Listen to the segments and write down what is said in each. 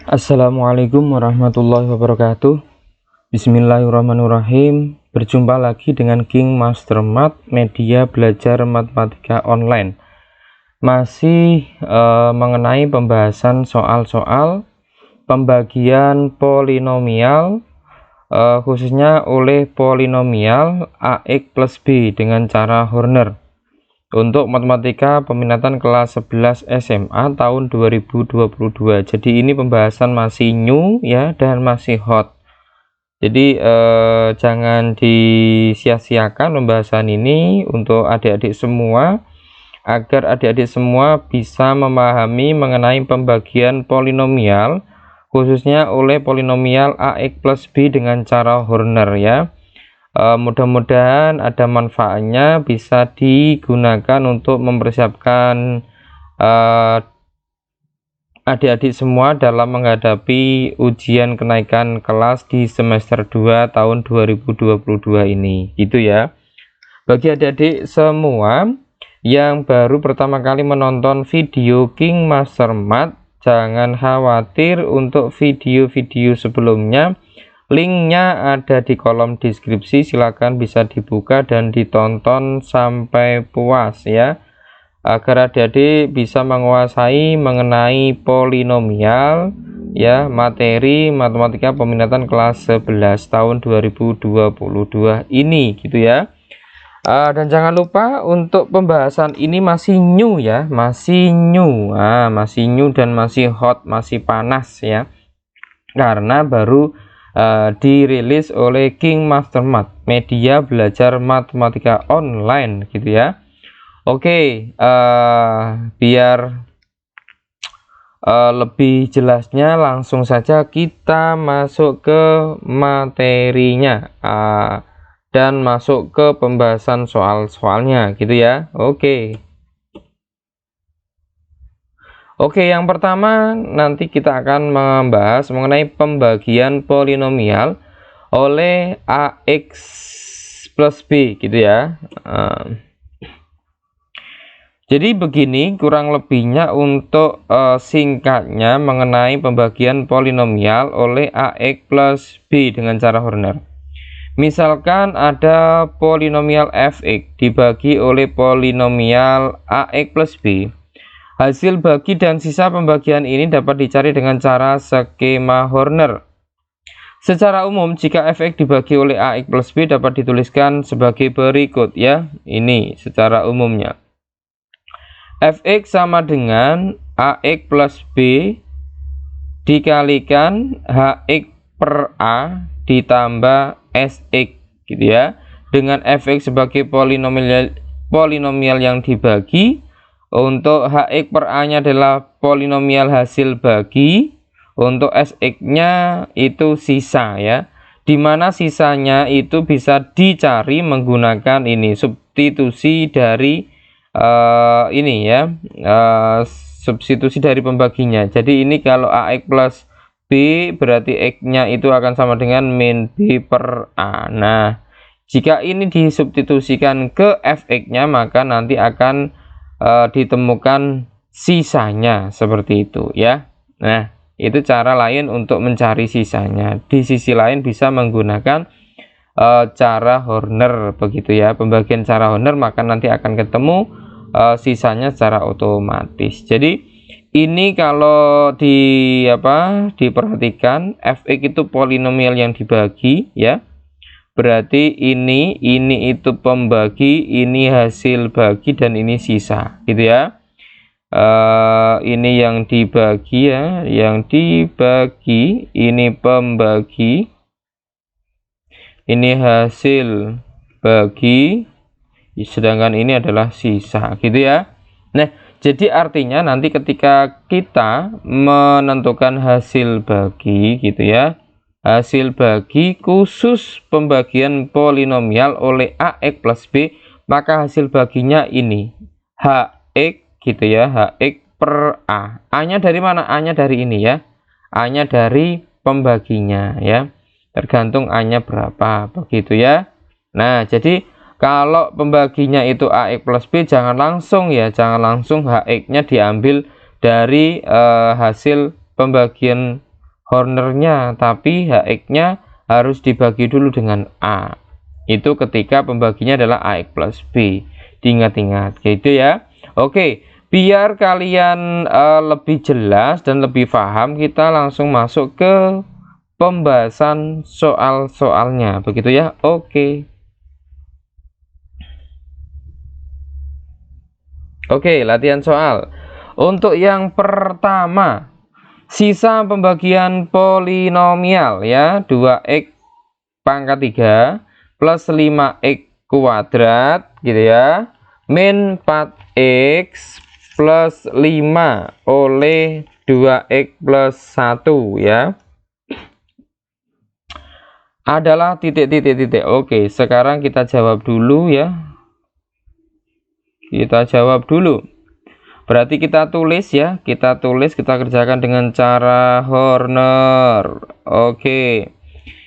Assalamualaikum warahmatullahi wabarakatuh. Bismillahirrahmanirrahim. Berjumpa lagi dengan King Master Math, media belajar matematika online. Masih mengenai pembahasan soal-soal pembagian polinomial, khususnya oleh polinomial AX plus B dengan cara Horner. Untuk matematika peminatan kelas 11 SMA tahun 2022. Jadi ini pembahasan masih new ya, dan masih hot. Jadi jangan disia-siakan pembahasan ini untuk adik-adik semua, agar adik-adik semua bisa memahami mengenai pembagian polinomial, khususnya oleh polinomial AX plus B dengan cara Horner ya. Mudah-mudahan ada manfaatnya, bisa digunakan untuk mempersiapkan adik-adik semua dalam menghadapi ujian kenaikan kelas di semester 2 tahun 2022 ini, gitu ya. Bagi adik-adik semua yang baru pertama kali menonton video King Master Math, jangan khawatir untuk video-video sebelumnya. Linknya ada di kolom deskripsi, silakan bisa dibuka dan ditonton sampai puas ya, agar adik-adik bisa menguasai mengenai polinomial ya, materi matematika peminatan kelas 11 tahun 2022 ini, gitu ya. Dan jangan lupa untuk pembahasan ini masih new ya, masih new dan masih hot, masih panas ya, karena baru dirilis oleh King Master Math, media belajar matematika online, gitu ya. Oke, biar lebih jelasnya langsung saja kita masuk ke materinya dan masuk ke pembahasan soal-soalnya, gitu ya. Oke, yang pertama nanti kita akan membahas mengenai pembagian polinomial oleh AX plus B, gitu ya. Jadi begini kurang lebihnya untuk singkatnya mengenai pembagian polinomial oleh AX plus B dengan cara Horner. Misalkan ada polinomial fx dibagi oleh polinomial AX plus B. Hasil bagi dan sisa pembagian ini dapat dicari dengan cara skema Horner. Secara umum, jika fx dibagi oleh ax plus b dapat dituliskan sebagai berikut ya. Ini secara umumnya. Fx sama dengan ax plus b dikalikan hx per a ditambah sx, gitu ya. Dengan fx sebagai polinomial yang dibagi. Untuk hx per a-nya adalah polinomial hasil bagi, untuk sx-nya itu sisa ya, dimana sisanya itu bisa dicari menggunakan ini substitusi dari ini ya, substitusi dari pembaginya. Jadi ini kalau ax plus b berarti x-nya itu akan sama dengan min b per a. Nah, jika ini disubstitusikan ke fx-nya, maka nanti akan ditemukan sisanya seperti itu ya. Nah, itu cara lain untuk mencari sisanya. Di sisi lain bisa menggunakan cara Horner, begitu ya. Pembagian cara Horner, maka nanti akan ketemu sisanya secara otomatis. Jadi ini kalau diperhatikan fx itu polinomial yang dibagi ya. Berarti ini itu pembagi, ini hasil bagi, dan ini sisa, gitu ya. Ini yang dibagi ya, yang dibagi, ini pembagi, ini hasil bagi, sedangkan ini adalah sisa, gitu ya. Nah, jadi artinya nanti ketika kita menentukan hasil bagi, gitu ya, hasil bagi khusus pembagian polinomial oleh ax plus b, maka hasil baginya ini hx, gitu ya, hx per a. A-nya dari mana? A-nya dari ini ya, A-nya dari pembaginya ya, tergantung A-nya berapa, begitu ya. Nah, jadi kalau pembaginya itu ax plus b, jangan langsung ya, jangan langsung hx-nya diambil dari hasil pembagian Hornernya, tapi HX-nya harus dibagi dulu dengan A. Itu ketika pembaginya adalah AX plus B. Diingat-ingat gitu ya. Oke, biar kalian lebih jelas dan lebih paham, kita langsung masuk ke pembahasan soal-soalnya begitu ya. Oke, latihan soal. Untuk yang pertama, sisa pembagian polinomial ya, 2x pangkat 3 plus 5x kuadrat gitu ya, min 4x plus 5 oleh 2x plus 1 ya, adalah titik. Oke, sekarang kita jawab dulu ya. Kita jawab dulu. Berarti kita tulis ya, kita kerjakan dengan cara Horner. Oke.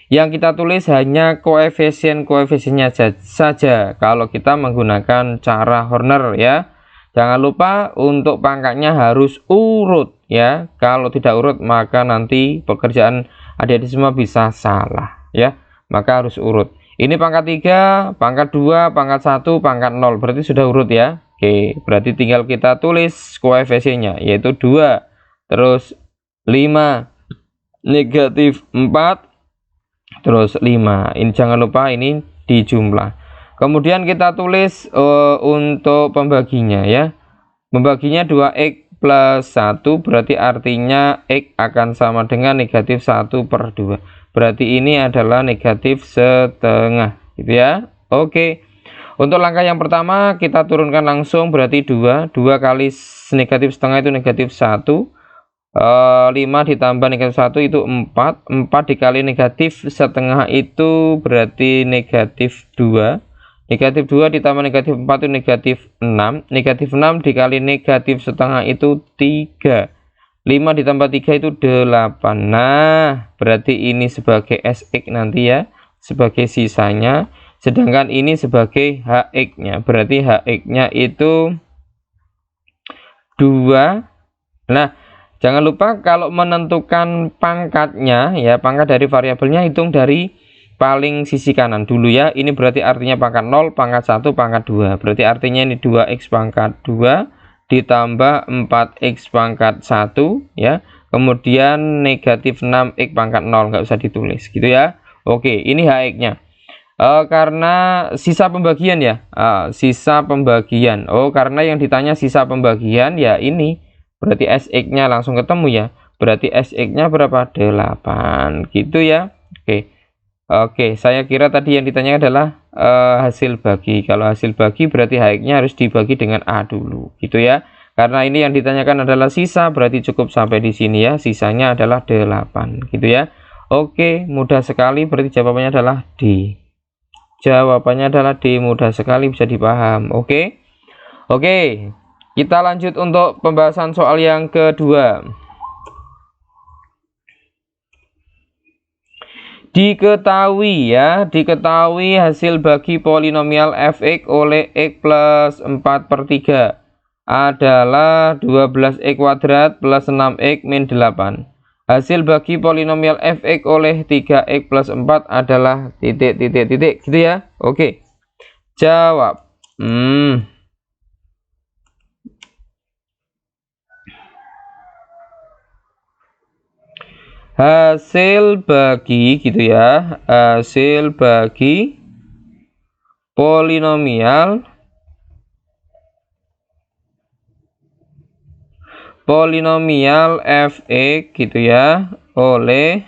Yang kita tulis hanya koefisien-koefisiennya saja kalau kita menggunakan cara Horner ya. Jangan lupa untuk pangkatnya harus urut ya. Kalau tidak urut maka nanti pekerjaan adik-adik semua bisa salah ya. Maka harus urut. Ini pangkat 3, pangkat 2, pangkat 1, pangkat 0. Berarti sudah urut ya. Oke, berarti tinggal kita tulis koefisiennya, yaitu 2, terus 5, negatif 4, terus 5. Ini jangan lupa ini dijumlah. Kemudian kita tulis untuk pembaginya ya. Membaginya 2x plus 1, berarti artinya x akan sama dengan negatif 1 per 2. Berarti ini adalah negatif setengah gitu ya. Oke, untuk langkah yang pertama kita turunkan langsung, berarti 2 kali negatif setengah itu negatif 1, 5 ditambah negatif 1 itu 4 dikali negatif setengah itu berarti negatif 2, negatif 2 ditambah negatif 4 itu negatif 6, negatif 6 dikali negatif setengah itu 3, 5 ditambah 3 itu 8. Nah, berarti ini sebagai SX nanti ya, sebagai sisanya. Sedangkan ini sebagai HX-nya. Berarti HX-nya itu 2. Nah, jangan lupa kalau menentukan pangkatnya ya, pangkat dari variabelnya hitung dari paling sisi kanan dulu ya. Ini berarti artinya pangkat 0, pangkat 1, pangkat 2. Berarti artinya ini 2x pangkat 2 ditambah 4x pangkat 1 ya, kemudian negatif 6x pangkat 0, nggak usah ditulis gitu ya. Oke, ini HX-nya. Karena sisa pembagian ya, sisa pembagian. Karena yang ditanya sisa pembagian ya, ini berarti SX-nya langsung ketemu ya. Berarti SX-nya berapa? 8 gitu ya. Oke, saya kira tadi yang ditanya adalah hasil bagi. Kalau hasil bagi berarti HX-nya harus dibagi dengan A dulu, gitu ya. Karena ini yang ditanyakan adalah sisa, berarti cukup sampai di sini ya. Sisanya adalah 8, gitu ya. Oke, mudah sekali, berarti jawabannya adalah D. Jawabannya adalah D, mudah sekali, bisa dipaham. Oke, kita lanjut untuk pembahasan soal yang kedua. Diketahui hasil bagi polinomial fx oleh x plus 4/3 adalah 12x kuadrat plus 6x min 8. Hasil bagi polinomial fx oleh 3x plus 4 adalah titik gitu ya. Oke, jawab. Hasil bagi gitu ya, hasil bagi polinomial fx gitu ya oleh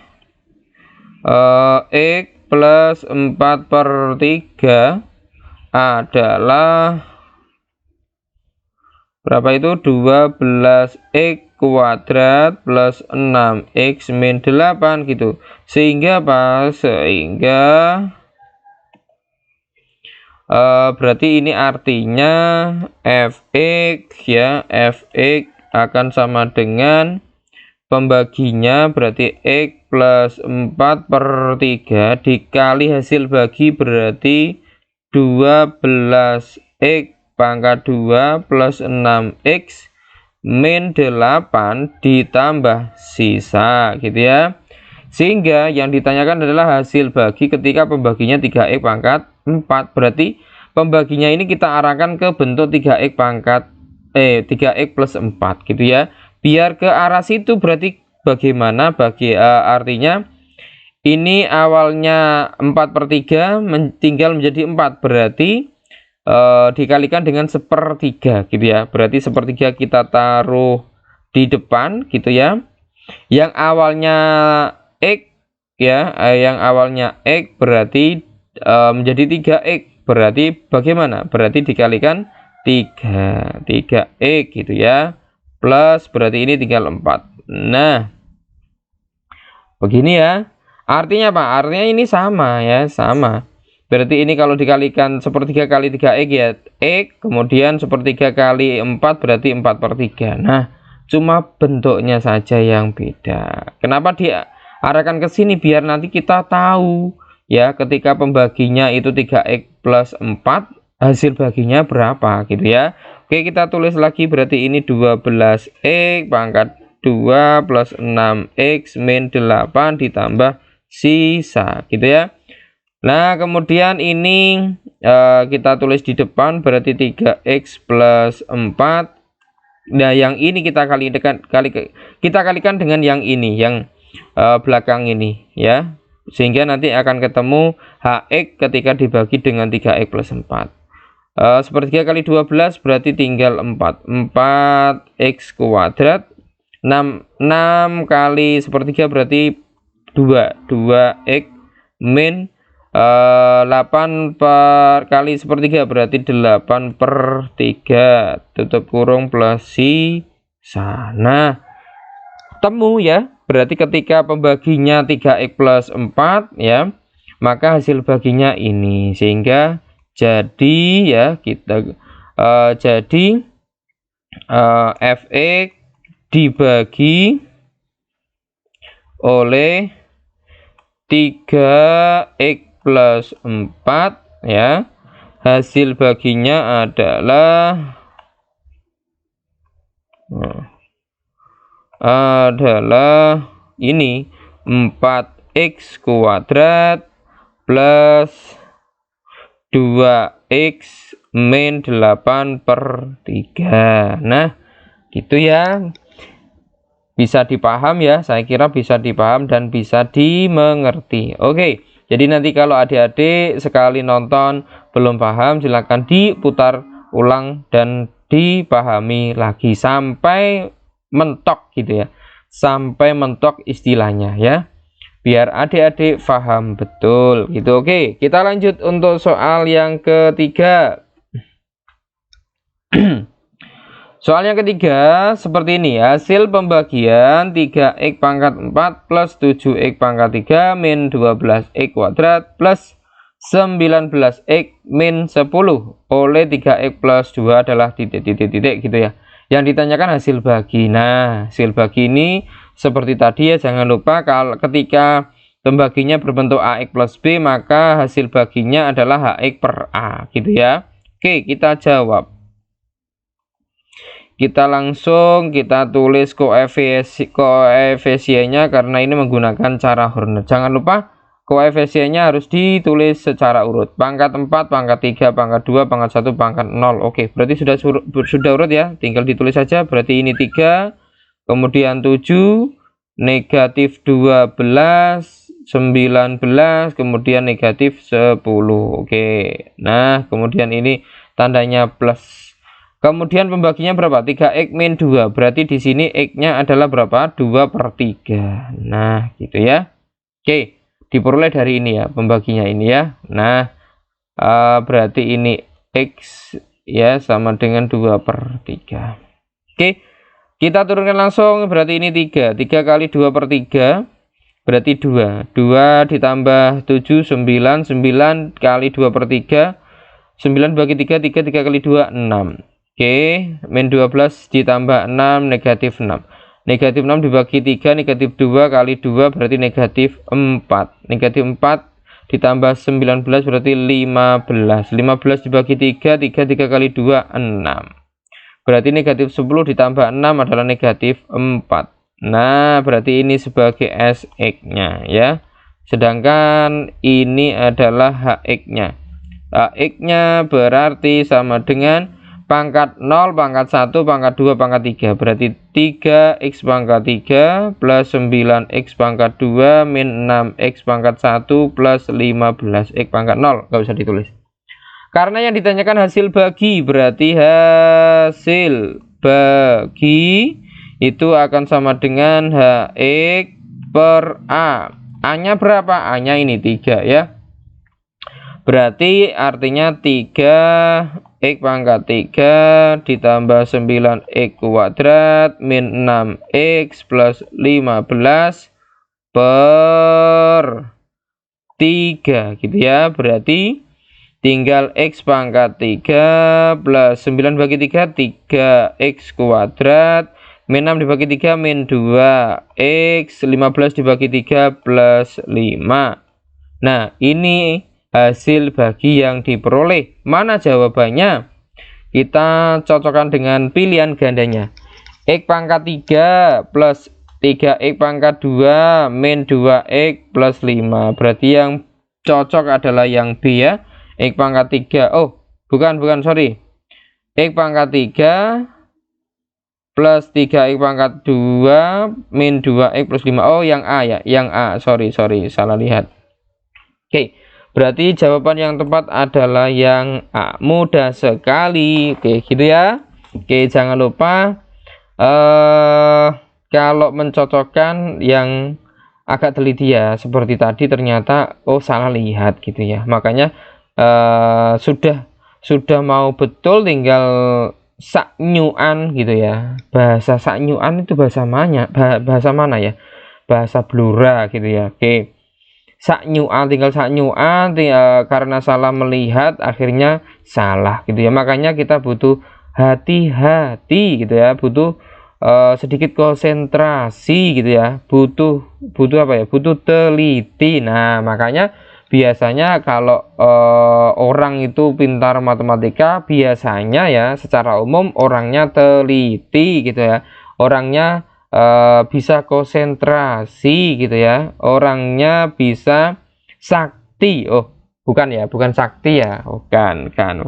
x plus 4/3 adalah berapa itu? 12x kuadrat plus 6x min 8 gitu. Sehingga apa? Sehingga berarti ini artinya fx ya, fx akan sama dengan pembaginya berarti x plus 4/3 dikali hasil bagi berarti 12x pangkat 2 plus 6x min 8 ditambah sisa gitu ya. Sehingga yang ditanyakan adalah hasil bagi ketika pembaginya 3x pangkat 4. Berarti pembaginya ini kita arahkan ke bentuk 3x pangkat 3x plus 4 gitu ya. Biar ke arah situ berarti bagaimana artinya ini awalnya 4/3 tinggal menjadi 4, berarti dikalikan dengan 1/3 gitu ya. Berarti 1/3 kita taruh di depan gitu ya. Yang awalnya X ya, yang awalnya X berarti menjadi 3x, berarti bagaimana? Berarti dikalikan 3x gitu ya, plus berarti ini tinggal 4. Nah, begini ya. Artinya apa? Artinya ini sama ya, sama. Berarti ini kalau dikalikan 1/3 kali 3x ya X, kemudian 1/3 kali 4 berarti 4/3. Nah, cuma bentuknya saja yang beda. Kenapa diarahkan ke sini? Biar nanti kita tahu ya, ketika pembaginya itu 3x plus 4, hasil baginya berapa gitu ya. Oke, kita tulis lagi, berarti ini 12x pangkat 2 plus 6x min 8 ditambah sisa gitu ya. Nah, kemudian ini kita tulis di depan, berarti 3x plus 4. Nah, yang ini kita kalikan dengan yang ini, yang belakang ini ya, sehingga nanti akan ketemu hx ketika dibagi dengan 3x plus 4. 1/3 kali 12 berarti tinggal 4x kuadrat. 6 kali 1/3 berarti 2x min 8 kali 1/3 berarti 8/3 tutup kurung plus sisa. Nah, temu ya, berarti ketika pembaginya 3x plus 4 ya, maka hasil baginya ini. Sehingga jadi ya, kita jadi fx dibagi oleh 3x plus 4 ya, hasil baginya adalah ini 4x kuadrat plus 2x min 8/3. Nah, gitu ya. Bisa dipaham ya, saya kira bisa dipaham dan bisa dimengerti. Oke, jadi nanti kalau adik-adik sekali nonton belum paham, silahkan diputar ulang dan dipahami lagi sampai mentok gitu ya, sampai mentok istilahnya ya, biar adik-adik paham betul gitu. Oke, kita lanjut untuk soal yang ketiga. Soal yang ketiga seperti ini, hasil pembagian 3x pangkat 4 plus 7x pangkat 3 min 12x kuadrat plus 19x min 10 oleh 3x plus 2 adalah titik-titik gitu ya. Yang ditanyakan hasil bagi. Nah, hasil bagi ini seperti tadi ya, jangan lupa kalau ketika pembaginya berbentuk ax plus b, maka hasil baginya adalah hx per a gitu ya. Oke, kita jawab. Kita langsung tulis koefisiennya karena ini menggunakan cara Horner. Jangan lupa koefisiennya harus ditulis secara urut. Pangkat 4, pangkat 3, pangkat 2, pangkat 1, pangkat 0. Oke, berarti sudah urut ya. Tinggal ditulis saja. Berarti ini 3, kemudian 7, negatif 12, 19, kemudian negatif 10. Oke. Nah, kemudian ini tandanya plus. Kemudian pembaginya berapa? 3x min 2. Berarti di sini x-nya adalah berapa? 2/3. Nah, gitu ya. Oke, diperoleh dari ini ya, pembaginya ini ya. Nah, berarti ini x ya sama dengan 2/3. Oke, kita turunkan langsung, berarti ini 3. 3 kali 2/3 berarti 2. 2 ditambah 7, 9. 9 kali 2/3. 9 bagi 3, 3 kali 2, 6. Oke, min 12 ditambah 6, negatif 6. Negatif 6 dibagi 3, negatif 2 kali 2 berarti negatif 4. Negatif 4 ditambah 19 berarti 15. 15 dibagi 3, 3 kali 2, 6. Berarti negatif 10 ditambah 6 adalah negatif 4. Nah, berarti ini sebagai SX-nya ya. Sedangkan ini adalah HX-nya. HX-nya berarti sama dengan pangkat 0, pangkat 1, pangkat 2, pangkat 3. Berarti 3x pangkat 3 plus 9x pangkat 2 min 6x pangkat 1 plus 15x pangkat 0. Nggak usah ditulis. Karena yang ditanyakan hasil bagi, berarti hasil bagi itu akan sama dengan HX per A. A-nya berapa? A-nya ini 3 ya. Berarti artinya 3x pangkat 3 ditambah 9x kuadrat min 6x plus 15 per 3 gitu ya. Berarti tinggal x pangkat 3 plus 9 bagi 3, 3x kuadrat min 6 dibagi 3 min 2x, 15 dibagi 3 plus 5. Nah, ini hasil bagi yang diperoleh. Mana jawabannya? Kita cocokkan dengan pilihan gandanya. X pangkat 3 plus 3x pangkat 2 min 2x plus 5. Berarti yang cocok adalah yang B ya. X pangkat 3. Oh, bukan, sorry. X pangkat 3 plus 3x pangkat 2 min 2x plus 5. Oh, yang A ya, yang A. Sorry, salah lihat. Oke, berarti jawaban yang tepat adalah yang A. Mudah sekali. Oke, gitu ya. Oke, jangan lupa kalau mencocokkan yang agak teliti ya, seperti tadi ternyata salah lihat gitu ya. Makanya sudah mau betul, tinggal saknyuan gitu ya. Bahasa saknyuan itu bahasa mana ya? Bahasa Blora gitu ya. Oke, saknyuan, tinggal saknyuan, karena salah melihat akhirnya salah gitu ya. Makanya kita butuh hati-hati gitu ya, butuh sedikit konsentrasi gitu ya, butuh apa ya, butuh teliti. Nah, makanya biasanya kalau orang itu pintar matematika, biasanya ya secara umum orangnya teliti gitu ya, orangnya bisa konsentrasi gitu ya, orangnya bisa sakti. Oh, bukan ya, bukan sakti ya, bukan kan.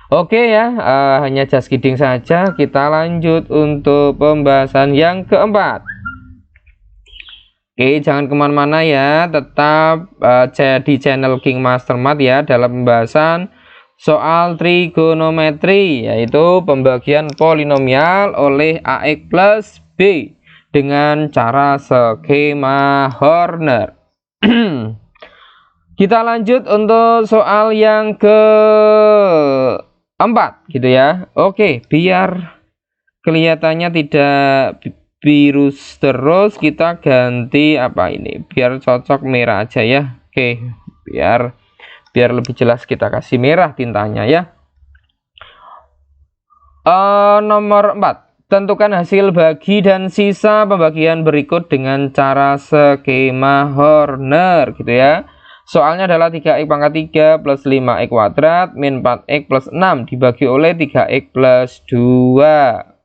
Oke ya, hanya just kidding saja. Kita lanjut untuk pembahasan yang keempat. Oke, jangan kemana-mana ya, tetap di channel King Mastermath ya, dalam pembahasan soal trigonometri, yaitu pembagian polinomial oleh AX plus B dengan cara skema Horner. Kita lanjut untuk soal yang keempat gitu ya. Oke, biar kelihatannya tidak virus terus, kita ganti apa ini, biar cocok merah aja ya. Oke, biar lebih jelas kita kasih merah tintanya ya. Nomor 4, tentukan hasil bagi dan sisa pembagian berikut dengan cara skema Horner gitu ya. Soalnya adalah 3x pangkat 3 plus 5x kuadrat min 4x plus 6 dibagi oleh 3x plus 2.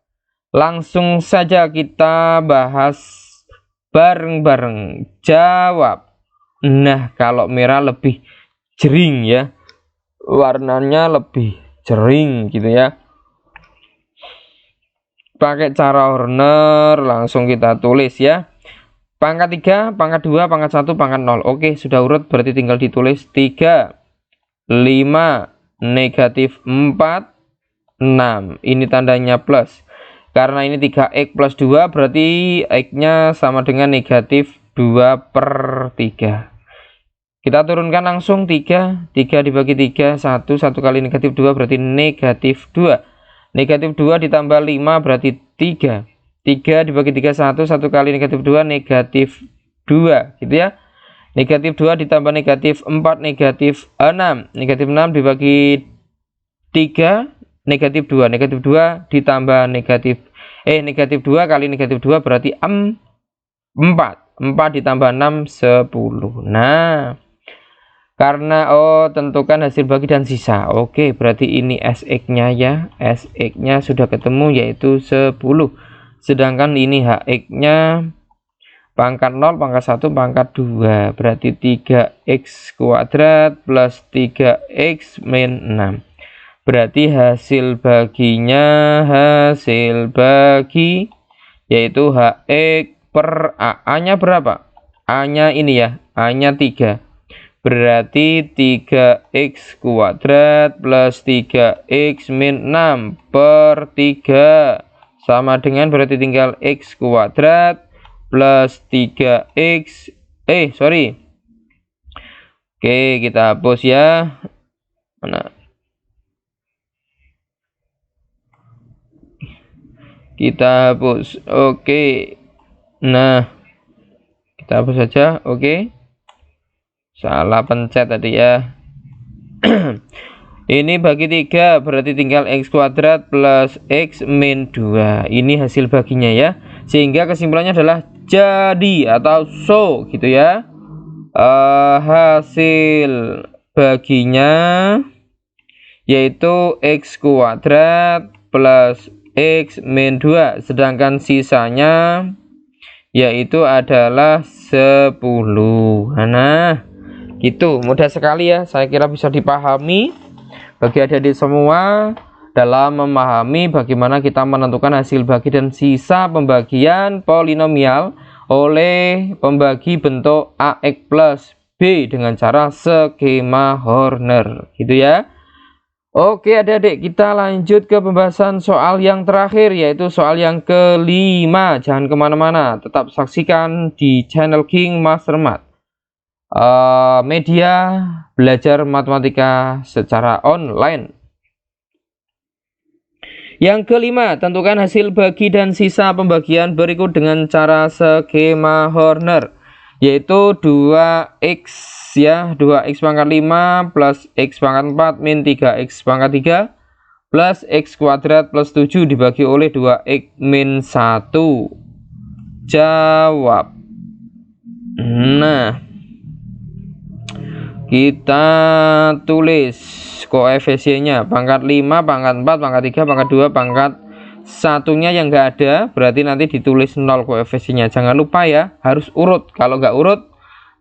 Langsung saja kita bahas bareng-bareng. Jawab. Nah, kalau merah lebih jering ya, warnanya lebih jering gitu ya. Pakai cara Horner, langsung kita tulis ya. Pangkat 3, pangkat 2, pangkat 1, pangkat 0. Oke, sudah urut, berarti tinggal ditulis 3, 5, negatif 4, 6. Ini tandanya plus. Karena ini 3x plus 2, berarti x-nya sama dengan negatif 2/3. Kita turunkan langsung 3 dibagi 3, 1 kali negatif 2 berarti negatif 2. Negatif 2 ditambah 5 berarti 3. 3 dibagi 3, 1 kali negatif 2, negatif 2 gitu ya. Negatif 2 ditambah negatif 4, negatif 6. Negatif 6 dibagi 3, negatif 2. Negatif 2 ditambah negatif 2 kali negatif 2 berarti 4. 4 ditambah 6, 10. Nah, karena tentukan hasil bagi dan sisa. Oke, berarti ini SX-nya ya. SX-nya sudah ketemu, yaitu 10. sedangkan ini HX-nya pangkat 0, pangkat 1, pangkat 2, berarti 3x kuadrat plus 3x min 6. Berarti hasil bagi yaitu HX per A-nya berapa? A-nya ini ya, A-nya 3. Berarti 3x kuadrat plus 3x min 6 per 3 sama dengan berarti tinggal x kuadrat plus 3x Oke, kita hapus ya. Mana? Kita hapus. Oke. Nah, kita hapus saja. Oke. Salah pencet tadi ya. Ini bagi 3 berarti tinggal x kuadrat plus x min 2. Ini hasil baginya ya. Sehingga kesimpulannya adalah jadi atau so gitu ya. Hasil baginya yaitu x kuadrat plus x min 2, sedangkan sisanya yaitu adalah 10. Nah, gitu mudah sekali ya, saya kira bisa dipahami bagi adik-adik semua dalam memahami bagaimana kita menentukan hasil bagi dan sisa pembagian polinomial oleh pembagi bentuk AX plus B dengan cara skema Horner gitu ya. Oke adik-adik, kita lanjut ke pembahasan soal yang terakhir, yaitu soal yang kelima. Jangan kemana-mana, tetap saksikan di channel King Master Math, media belajar matematika secara online. Yang kelima, tentukan hasil bagi dan sisa pembagian berikut dengan cara skema Horner, yaitu 2x ya, 2x pangkat 5 plus x pangkat 4 min 3x pangkat 3 plus x kuadrat plus 7 dibagi oleh 2x min 1. Jawab. Nah, kita tulis koefisiennya pangkat 5, pangkat 4, pangkat 3, pangkat 2, pangkat satunya yang enggak ada, berarti nanti ditulis 0 koefisiennya. Jangan lupa ya, harus urut. Kalau enggak urut,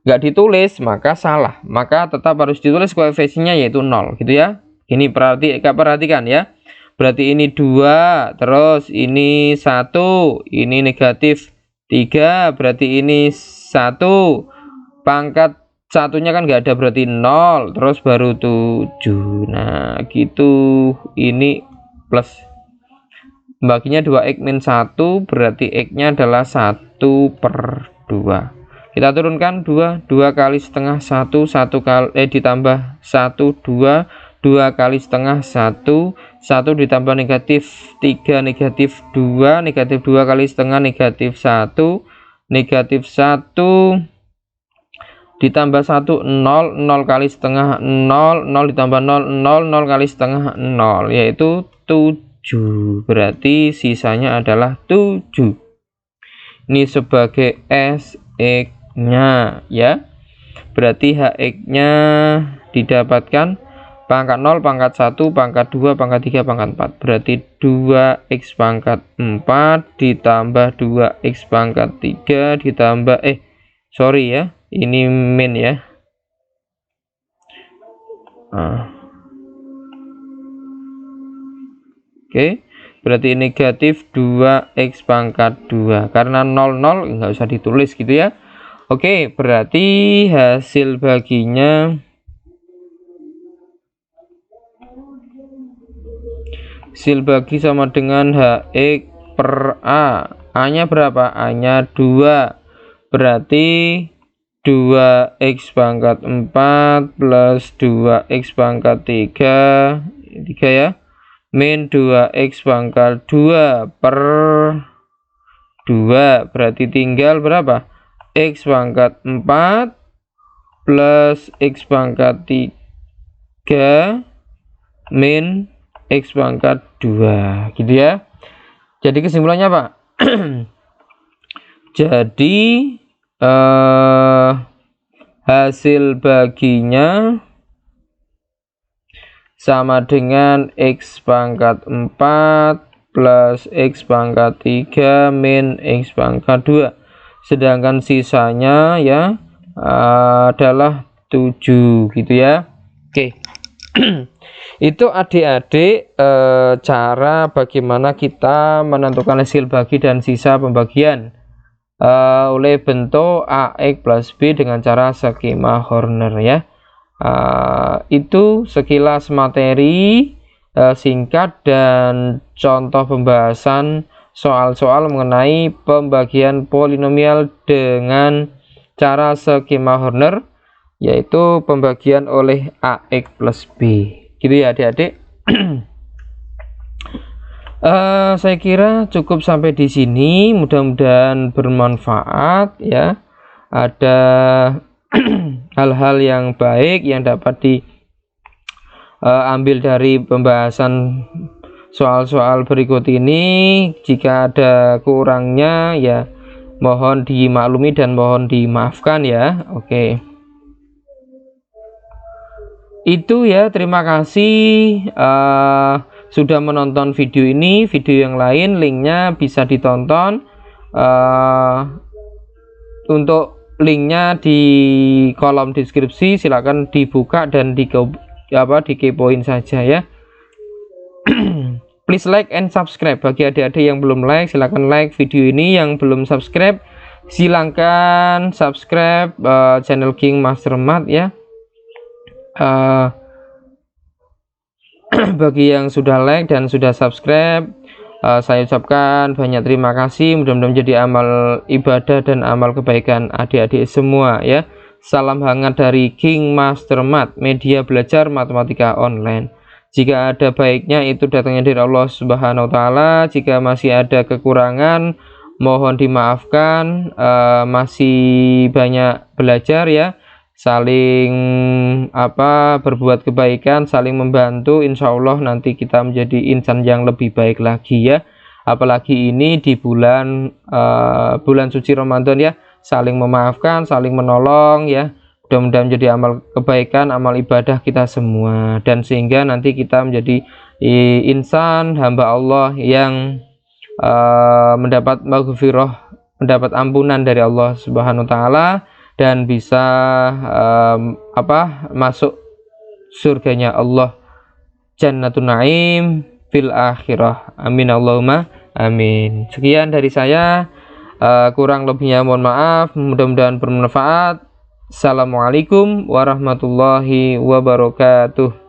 enggak ditulis, maka salah. Maka tetap harus ditulis koefisiennya yaitu 0 gitu ya. Ini perhatikan ya. Berarti ini 2, terus ini 1, ini negatif 3, berarti ini 1. Pangkat satunya kan nggak ada, berarti 0, terus baru 7. Nah gitu, ini plus, baginya 2x min 1, berarti x nya adalah 1/2. Kita turunkan 2 kali setengah 1 kali ditambah 1 2 kali setengah 1 ditambah negatif 3 negatif 2 kali setengah negatif 1 negatif 1 ditambah 1 0 kali setengah 0 ditambah 0 kali setengah 0, yaitu 7. Berarti sisanya adalah 7. Ini sebagai SX nya ya. Berarti HX nya didapatkan pangkat 0, pangkat 1, pangkat 2, pangkat 3, pangkat 4. Berarti 2x pangkat 4 ditambah 2x pangkat 3 ditambah sorry ya, ini min ya. Oke, berarti negatif 2x pangkat 2, karena 0 nggak usah ditulis gitu ya. Oke, berarti hasil baginya sama dengan HX per A. A nya berapa? A nya 2, berarti 2x pangkat 4 plus 2x pangkat 3 ya, min 2x pangkat 2 per 2, berarti tinggal berapa? X pangkat 4 plus x pangkat 3 min x pangkat 2 gitu ya. Jadi kesimpulannya apa? Jadi hasil baginya sama dengan x pangkat 4 plus X pangkat 3 min X pangkat 2, sedangkan sisanya ya adalah 7 gitu ya. Oke. Itu adik-adik cara bagaimana kita menentukan hasil bagi dan sisa pembagian oleh bentuk AX plus B dengan cara skema Horner ya. Itu sekilas materi singkat dan contoh pembahasan soal-soal mengenai pembagian polinomial dengan cara skema Horner, yaitu pembagian oleh AX plus B gitu ya adik-adik. Saya kira cukup sampai di sini, mudah-mudahan bermanfaat ya. Ada hal-hal yang baik yang dapat diambil dari pembahasan soal-soal berikut ini. Jika ada kurangnya ya mohon dimaklumi dan mohon dimaafkan ya. Oke. Itu ya, terima kasih sudah menonton video ini. Video yang lain linknya bisa ditonton, untuk linknya di kolom deskripsi, silakan dibuka dan dikepoin saja ya. Please like and subscribe. Bagi adik-adik yang belum like, silakan like video ini. Yang belum subscribe, silakan subscribe channel King Master Math ya. Bagi yang sudah like dan sudah subscribe, saya ucapkan banyak terima kasih. Mudah-mudahan menjadi amal ibadah dan amal kebaikan adik-adik semua ya. Salam hangat dari King Master Math, media belajar matematika online. Jika ada baiknya itu datangnya dari Allah Subhanahu wa Ta'ala. Jika masih ada kekurangan mohon dimaafkan. Masih banyak belajar ya, saling berbuat kebaikan, saling membantu. Insya Allah nanti kita menjadi insan yang lebih baik lagi ya. Apalagi ini di bulan suci Ramadan ya, saling memaafkan, saling menolong ya. Mudah-mudahan menjadi amal kebaikan, amal ibadah kita semua, dan sehingga nanti kita menjadi insan hamba Allah yang mendapat maghfirah, mendapat ampunan dari Allah Subhanahu wa Ta'ala, dan bisa masuk surganya Allah, Jannatun Naim fil akhirah. Amin Allahumma amin. Sekian dari saya, kurang lebihnya mohon maaf, mudah-mudahan bermanfaat. Assalamualaikum warahmatullahi wabarakatuh.